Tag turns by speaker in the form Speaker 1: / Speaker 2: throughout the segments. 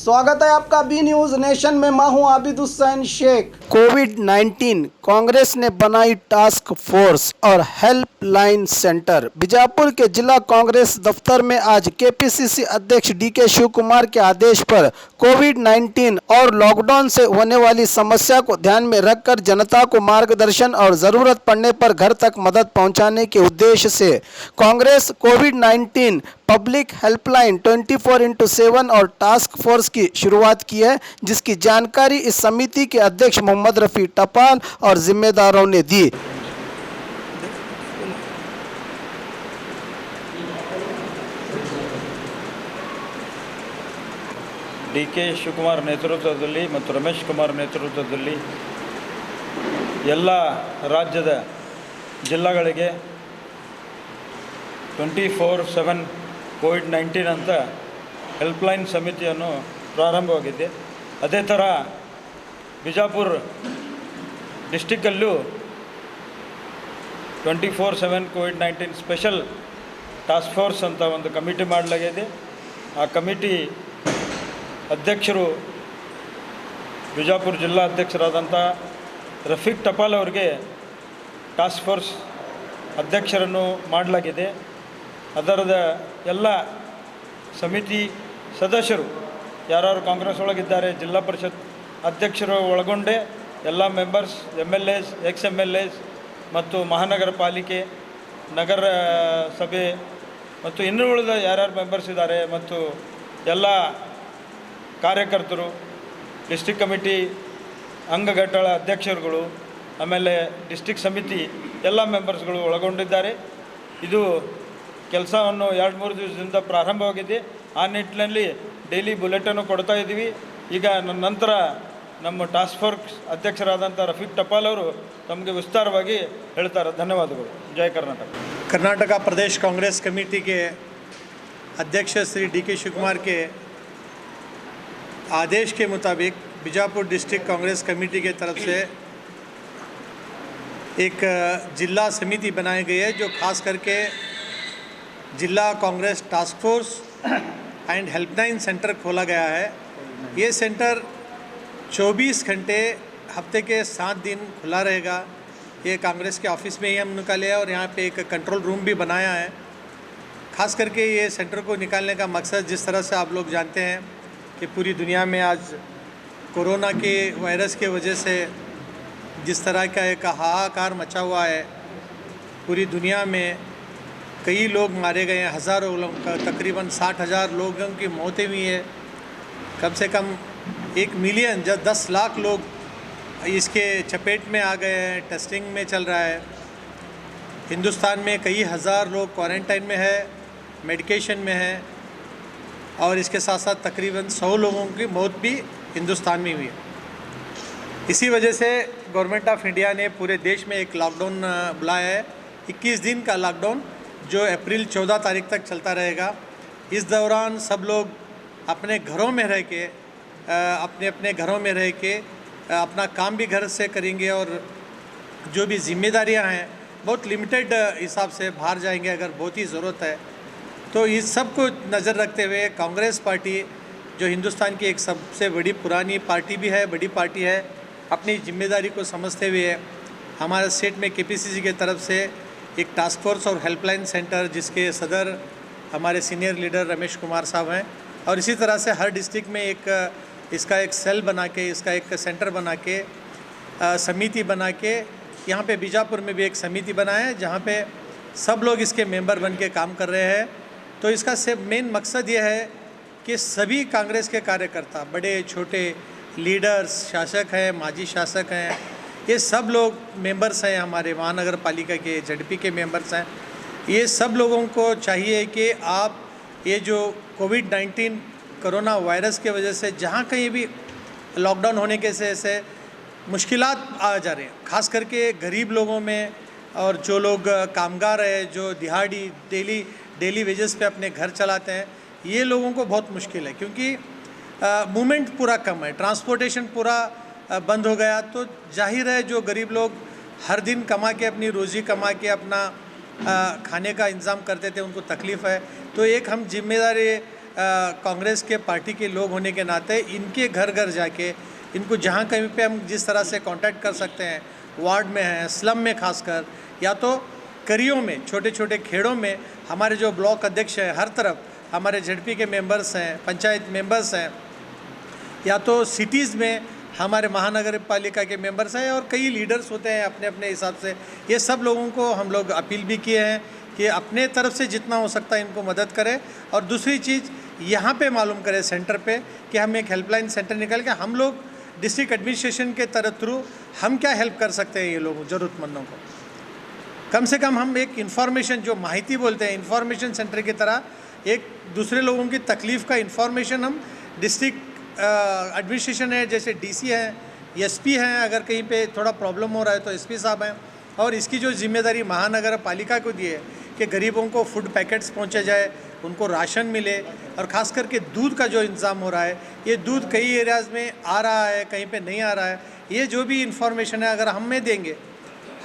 Speaker 1: स्वागत है आपका बी न्यूज नेशन में। मैं हूं आबिद हुसैन शेख। कोविड-19 कांग्रेस ने बनाई टास्क फोर्स और हेल्पलाइन सेंटर। बीजापुर के जिला कांग्रेस दफ्तर में आज केपीसीसी अध्यक्ष डीके शिव कुमार के आदेश पर कोविड-19 और लॉकडाउन से होने वाली समस्या को ध्यान में रखकर जनता को मार्गदर्शन और जरूरत पड़ने पर घर तक मदद पहुंचाने के उद्देश्य से कांग्रेस कोविड-19 पब्लिक हेल्पलाइन 24x7 और टास्क फोर्स की शुरुआत की है, जिसकी जानकारी इस समिति के अध्यक्ष मोहम्मद रफी टपाल और जिम्मेदारों ने दी।
Speaker 2: डी.के. ಶಿವಕುಮಾರ್ ನೇತೃತ್ವದಲ್ಲಿ ಮತ್ತು ರಮೇಶ್ ಕುಮಾರ್ ನೇತೃತ್ವದಲ್ಲಿ ಎಲ್ಲ ರಾಜ್ಯದ ಜಿಲ್ಲೆಗಳಿಗೆ 24/7 ಕೋವಿಡ್-19 ಅಂತ ಹೆಲ್ಪ್ಲೈನ್ ಸಮಿತಿಯನ್ನು ಪ್ರಾರಂಭವಾಗಿದೆ. ಅದೇ ಥರ ಬಿಜಾಪುರ ಡಿಸ್ಟಿಕ್ಕಲ್ಲೂ 24/7 ಕೋವಿಡ್-19 ಸ್ಪೆಷಲ್ ಟಾಸ್ಕ್ ಫೋರ್ಸ್ ಅಂತ ಒಂದು ಕಮಿಟಿ ಮಾಡಲಾಗಿದೆ. ಆ ಕಮಿಟಿ ಅಧ್ಯಕ್ಷರು ಬಿಜಾಪುರ ಜಿಲ್ಲಾ ಅಧ್ಯಕ್ಷರಾದಂಥ ರಫೀಕ್ ಟಪಾಲ್ ಅವರಿಗೆ ಟಾಸ್ಕ್ ಫೋರ್ಸ್ ಅಧ್ಯಕ್ಷರನ್ನು ಮಾಡಲಾಗಿದೆ. ಅದರದ ಎಲ್ಲ ಸಮಿತಿ ಸದಸ್ಯರು ಯಾರು ಕಾಂಗ್ರೆಸ್ ಒಳಗಿದ್ದಾರೆ, ಜಿಲ್ಲಾ ಪರಿಷತ್ ಅಧ್ಯಕ್ಷರು ಒಳಗೊಂಡೇ ಎಲ್ಲ ಮೆಂಬರ್ಸ್, MLAs, ex-MLAs ಮತ್ತು ಮಹಾನಗರ ಪಾಲಿಕೆ, ನಗರ ಸಭೆ ಮತ್ತು ಇನ್ನೂ ಉಳಿದ ಯಾರ್ಯಾರು ಮೆಂಬರ್ಸ್ ಇದ್ದಾರೆ ಮತ್ತು ಎಲ್ಲ ಕಾರ್ಯಕರ್ತರು, ಡಿಸ್ಟ್ರಿಕ್ಟ್ ಕಮಿಟಿ ಅಂಗಘಟ್ಟಳ ಅಧ್ಯಕ್ಷರುಗಳು, ಆಮೇಲೆ ಡಿಸ್ಟ್ರಿಕ್ಟ್ ಸಮಿತಿ ಎಲ್ಲ ಮೆಂಬರ್ಸ್ಗಳು ಒಳಗೊಂಡಿದ್ದಾರೆ. ಇದು ಕೆಲಸವನ್ನು 2-3 ದಿವಸದಿಂದ ಪ್ರಾರಂಭವಾಗಿದೆ. ಆ ನಿಟ್ಟಿನಲ್ಲಿ ಡೈಲಿ ಬುಲೆಟನ್ನು ಕೊಡ್ತಾ ಇದ್ದೀವಿ. ಈಗ ನಂತರ ನಮ್ಮ ಟಾಸ್ಕ್ ಫೋರ್ಸ್ ಅಧ್ಯಕ್ಷರಾದಂಥ ರಫೀಕ್ ಟಪಾಲ್ ಅವರು ತಮಗೆ ವಿಸ್ತಾರವಾಗಿ ಹೇಳ್ತಾರೆ. ಧನ್ಯವಾದಗಳು. ಜೈ ಕರ್ನಾಟಕ.
Speaker 3: कर्नाटक प्रदेश कांग्रेस कमेटी के अध्यक्ष श्री डी.के. शिव कुमार के आदेश के मुताबिक बीजापुर डिस्ट्रिक्ट कांग्रेस कमेटी के तरफ से एक जिला समिति बनाई गई है, जो खास करके जिला Congress task force and helpline centre खोला गया है। ये सेंटर 24 घंटे हफ्ते के 7 दिन खुला रहेगा। ये कांग्रेस के ऑफिस में ही हम निकाले हैं और यहाँ पे एक कंट्रोल रूम भी बनाया है। खास करके ये सेंटर को निकालने का मकसद, जिस तरह से आप लोग जानते हैं कि पूरी दुनिया में आज कोरोना के वायरस के वजह से जिस तरह का एक हाहाकार मचा हुआ है, पूरी दुनिया में कई लोग मारे गए हैं, हज़ारों लोग, तकरीबन 60,000 लोगों की मौतें हुई है। कम से कम 1 मिलियन 10 लाख लोग इसके चपेट में आ गए हैं। टेस्टिंग में चल रहा है। हिंदुस्तान में कई हज़ार लोग क्वारंटाइन में है, मेडिकेशन में है, और इसके साथ साथ तकरीबन 100 लोगों की मौत भी हिंदुस्तान में हुई है। इसी वजह से गवर्नमेंट ऑफ इंडिया ने पूरे देश में एक लॉकडाउन बुलाया है, 21 दिन का लॉकडाउन, जो अप्रैल 14 तारीख तक चलता रहेगा। इस दौरान सब लोग अपने घरों में रह के अपने घरों में रह के अपना काम भी घर से करेंगे, और जो भी जिम्मेदारियां हैं बहुत लिमिटेड हिसाब से बाहर जाएंगे अगर बहुत ही ज़रूरत है। तो इस सब को नज़र रखते हुए कांग्रेस पार्टी, जो हिंदुस्तान की एक सबसे बड़ी पुरानी पार्टी भी है, बड़ी पार्टी है, अपनी जिम्मेदारी को समझते हुए हमारे स्टेट में केपीसीसी के तरफ से एक टास्क फोर्स और हेल्पलाइन सेंटर, जिसके सदर हमारे सीनियर लीडर रमेश कुमार साहब हैं, और इसी तरह से हर डिस्ट्रिक्ट में इसका एक सेल बना के, इसका एक सेंटर बना के, समिति बना के, यहाँ पे बीजापुर में भी एक समिति बनाया है, जहाँ पे सब लोग इसके मेंबर बन के काम कर रहे हैं। तो इसका से मेन मकसद ये है कि सभी कांग्रेस के कार्यकर्ता, बड़े छोटे लीडर्स, शासक हैं, माजी शासक हैं, ये सब लोग मेंबर्स हैं, हमारे महानगर पालिका के ZP के मेंबर्स हैं। ये सब लोगों को चाहिए कि आप ये जो कोविड-19 कोरोना वायरस के वजह से जहाँ कहीं भी लॉकडाउन होने के से मुश्किलात आ जा रहे हैं, ख़ास करके गरीब लोगों में, और जो लोग कामगार है, जो दिहाड़ी डेली वेजेस पे अपने घर चलाते हैं, ये लोगों को बहुत मुश्किल है, क्योंकि मूवमेंट पूरा कम है, ट्रांसपोर्टेशन पूरा बंद हो गया। तो जाहिर है जो गरीब लोग हर दिन कमा के अपनी रोज़ी कमा के अपना खाने का इंतज़ाम करते थे, उनको तकलीफ़ है। तो एक हम जिम्मेदारी कांग्रेस के पार्टी के लोग होने के नाते इनके घर घर जाके इनको जहाँ कहीं पे हम जिस तरह से कांटेक्ट कर सकते हैं, वार्ड में हैं, स्लम में खासकर, या तो करियों में, छोटे छोटे खेड़ों में हमारे जो ब्लॉक अध्यक्ष हैं, हर तरफ हमारे झड़पी के मेंबर्स हैं, पंचायत मेंबर्स हैं, या तो सिटीज़ में हमारे महानगर पालिका के मेंबर्स हैं, और कई लीडर्स होते हैं अपने अपने हिसाब से। ये सब लोगों को हम लोग अपील भी किए हैं कि अपने तरफ से जितना हो सकता है इनको मदद करें। और दूसरी चीज़ यहाँ पे मालूम करें सेंटर पे कि हम एक हेल्पलाइन सेंटर निकाल के हम लोग डिस्ट्रिक्ट एडमिनिस्ट्रेशन के थ्रू हम क्या हेल्प कर सकते हैं ये लोगों ज़रूरतमंदों को। कम से कम हम एक इन्फॉर्मेशन, जो माहिती बोलते हैं, इन्फॉर्मेशन सेंटर की तरह एक दूसरे लोगों की तकलीफ़ का इन्फॉर्मेशन हम डिस्ट्रिक्ट एडमिनिस्ट्रेशन है, जैसे डीसी हैं, एसपी हैं, अगर कहीं पे थोड़ा प्रॉब्लम हो रहा है तो एसपी साहब हैं, और इसकी जो जिम्मेदारी महानगर पालिका को दी है कि गरीबों को फूड पैकेट्स पहुंचे जाए, उनको राशन मिले, और ख़ास करके दूध का जो इंतज़ाम हो रहा है, ये दूध कई एरियाज़ में आ रहा है, कहीं पे नहीं आ रहा है, ये जो भी इंफॉर्मेशन है अगर हमें देंगे,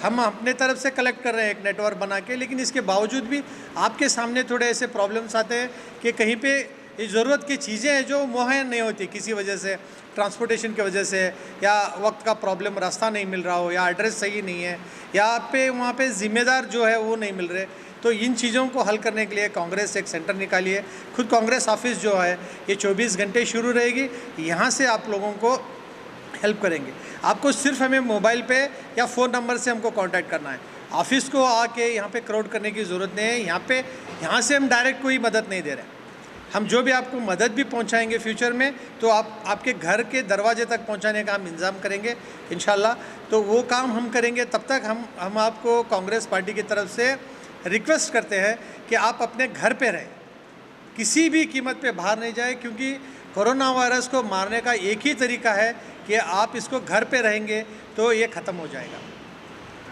Speaker 3: हम अपने तरफ से कलेक्ट कर रहे हैं एक नेटवर्क बना के, लेकिन इसके बावजूद भी आपके सामने थोड़े ऐसे प्रॉब्लम्स आते हैं कि कहीं पे ये ज़रूरत की चीज़ें हैं जो मुहैया नहीं होती, किसी वजह से, ट्रांसपोर्टेशन की वजह से, या वक्त का प्रॉब्लम, रास्ता नहीं मिल रहा हो, या एड्रेस सही नहीं है, या आप पे वहाँ पे ज़िम्मेदार जो है वो नहीं मिल रहे। तो इन चीज़ों को हल करने के लिए कांग्रेस एक सेंटर निकाली है। खुद कांग्रेस ऑफिस जो है ये 24 घंटे शुरू रहेगी, यहाँ से आप लोगों को हेल्प करेंगे। आपको सिर्फ हमें मोबाइल पे या फ़ोन नंबर से हमको कांटेक्ट करना है, ऑफिस को आके यहाँ पे क्राउड करने की ज़रूरत नहीं है। यहाँ से हम डायरेक्ट कोई मदद नहीं दे रहे हैं। हम जो भी आपको मदद भी पहुँचाएंगे फ्यूचर में, तो आपके घर के दरवाजे तक पहुँचाने का हम इंतज़ाम करेंगे इंशाल्लाह। तो वो काम हम करेंगे। तब तक हम आपको कांग्रेस पार्टी की तरफ से रिक्वेस्ट करते हैं कि आप अपने घर पे रहें, किसी भी कीमत पे बाहर नहीं जाए, क्योंकि कोरोना वायरस को मारने का एक ही तरीका है कि आप इसको घर पे रहेंगे तो ये ख़त्म हो जाएगा।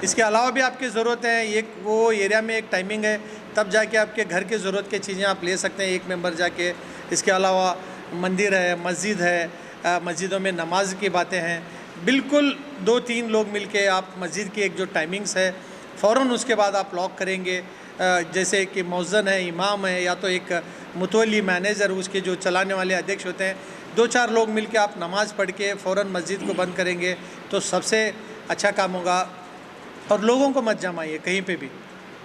Speaker 3: इसके अलावा भी आपकी ज़रूरतें हैं, एक वो एरिया में एक टाइमिंग है, तब जाके आपके घर की ज़रूरत की चीज़ें आप ले सकते हैं एक मेंबर जाके। इसके अलावा मंदिर है, मस्जिद है, मस्जिदों में नमाज की बातें हैं। बिल्कुल 2-3 लोग मिलके आप मस्जिद की एक जो टाइमिंग्स है, फ़ौरन उसके बाद आप लॉक करेंगे। जैसे कि मौज़न है, इमाम है, या तो एक मुतवल्ली मैनेजर, उसके जो चलाने वाले अध्यक्ष होते हैं, 2-4 लोग मिलके आप नमाज़ पढ़ के फ़ौरन मस्जिद को बंद करेंगे तो सबसे अच्छा काम होगा। और लोगों को मत जमाइए कहीं पे भी।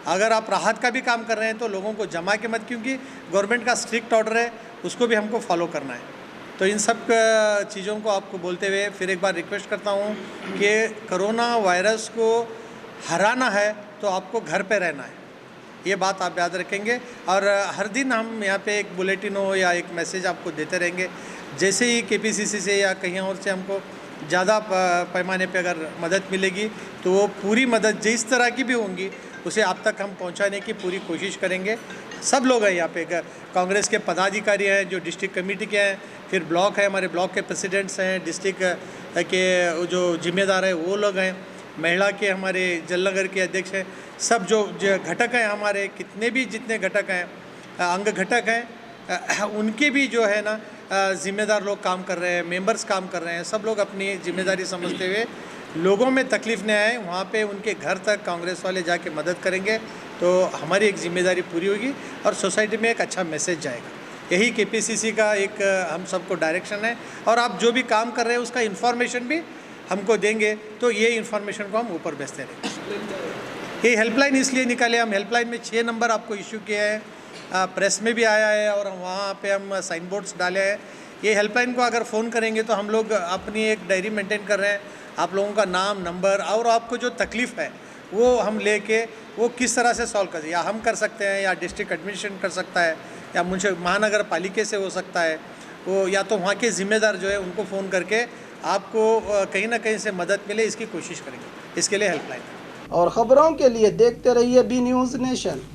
Speaker 3: अगर आप राहत का भी काम कर रहे हैं तो लोगों को जमा के मत, क्योंकि गवर्नमेंट का स्ट्रिक्ट ऑर्डर है, उसको भी हमको फॉलो करना है। तो इन सब चीज़ों को आपको बोलते हुए फिर एक बार रिक्वेस्ट करता हूँ कि कोरोना वायरस को हराना है तो आपको घर पे रहना है, ये बात आप याद रखेंगे। और हर दिन हम यहाँ पे एक बुलेटिन हो या एक मैसेज आपको देते रहेंगे। जैसे ही केपीसीसी से या कहीं और से हमको ज़्यादा पैमाने पे अगर मदद मिलेगी तो वो पूरी मदद जिस तरह की भी होंगी उसे आप तक हम पहुंचाने की पूरी कोशिश करेंगे। सब लोग हैं यहाँ पे, कांग्रेस के पदाधिकारी हैं, जो डिस्ट्रिक्ट कमेटी के हैं, फिर ब्लॉक है, हमारे ब्लॉक के प्रेसिडेंट्स हैं, डिस्ट्रिक्ट के जो जिम्मेदार हैं वो लोग हैं, महिला के हमारे जलनगर के अध्यक्ष हैं, सब जो घटक हैं हमारे, कितने भी जितने घटक हैं, अंग घटक हैं, उनके भी जो है ना ज़िम्मेदार लोग काम कर रहे हैं, मेंबर्स काम कर रहे हैं। सब लोग अपनी जिम्मेदारी समझते हुए लोगों में तकलीफ़ नहीं आए वहाँ पे उनके घर तक कांग्रेस वाले जाके मदद करेंगे तो हमारी एक जिम्मेदारी पूरी होगी और सोसाइटी में एक अच्छा मैसेज जाएगा। यही केपीसीसी का एक हम सबको डायरेक्शन है। और आप जो भी काम कर रहे हैं उसका इन्फॉर्मेशन भी हमको देंगे तो ये इन्फॉर्मेशन को हम ऊपर भेजते रहेंगे। ये हेल्पलाइन इसलिए निकाले, हम हेल्पलाइन में 6 नंबर आपको इशू किए हैं, प्रेस में भी आया है और वहाँ पे हम साइन बोर्ड्स डाले हैं। ये हेल्पलाइन को अगर फ़ोन करेंगे तो हम लोग अपनी एक डायरी मेंटेन कर रहे हैं, आप लोगों का नाम, नंबर और आपको जो तकलीफ़ है वो हम लेके वो किस तरह से सॉल्व कर, या हम कर सकते हैं या डिस्ट्रिक्ट एडमिनिस्ट्रेशन कर सकता है या मुझे महानगर पालिका से हो सकता है वो, या तो वहाँ के ज़िम्मेदार जो है उनको फ़ोन करके आपको कहीं ना कहीं से मदद मिले इसकी कोशिश करेंगे। इसके लिए हेल्पलाइन।
Speaker 1: और ख़बरों के लिए देखते रहिए बी न्यूज़ नेशन।